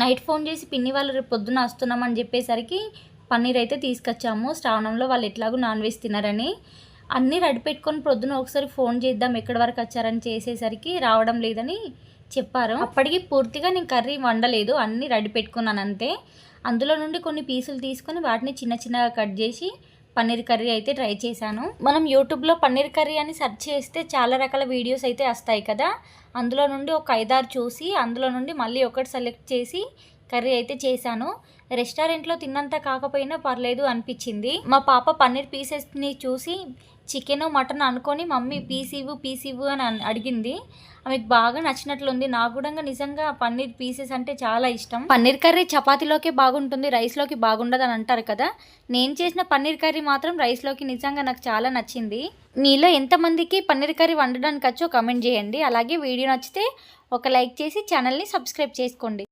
Night phone చేసి పిన్ని వాళ్ళు రేపు పొద్దున వస్తున్నామని చెప్పేసరికి పన్నీర్ అయితే తీసుకొచ్చాము. శ్రావణంలో వాళ్ళు ఎట్లాగో నాన్ వెజ్ తినరని అన్నీ రెడీ పెట్టుకొని పొద్దున ఒకసారి ఫోన్ చేద్దాం ఎక్కడి వరకు వచ్చారని చేసేసరికి రావడం లేదని చెప్పారు. అప్పటికి పూర్తిగా నేను కర్రీ వండలేదు, అన్నీ రెడీ పెట్టుకున్నాను అంతే. అందులో నుండి కొన్ని పీసులు తీసుకొని వాటిని చిన్న చిన్నగా కట్ చేసి పన్నీర్ కర్రీ అయితే ట్రై చేశాను. మనం యూట్యూబ్లో పన్నీర్ కర్రీ అని సెర్చ్ చేస్తే చాలా రకాల వీడియోస్ అయితే వస్తాయి కదా, అందులో నుండి ఒక 5-6 చూసి అందులో నుండి మళ్ళీ ఒకటి సెలెక్ట్ చేసి కర్రీ అయితే చేశాను. రెస్టారెంట్లో తిన్నంత కాకపోయినా పర్లేదు అనిపించింది. మా పాప పన్నీర్ పీసెస్ని చూసి చికెన్ మటన్ అనుకొని మమ్మీ పీసివు అని అడిగింది. ఆమెకు బాగా నచ్చినట్లుంది. నాకు కూడా నిజంగా పన్నీర్ పీసెస్ అంటే చాలా ఇష్టం. పన్నీర్ కర్రీ చపాతీలోకి బాగుంటుంది, రైస్లోకి బాగుండదు అని అంటారు కదా, నేను చేసిన పన్నీర్ కర్రీ మాత్రం రైస్లోకి నిజంగా నాకు చాలా నచ్చింది. మీలో ఎంతమందికి పన్నీర్ కర్రీ వండడానికి వచ్చో కామెంట్ చేయండి. అలాగే వీడియో నచ్చితే ఒక లైక్ చేసి ఛానల్ని సబ్స్క్రైబ్ చేసుకోండి.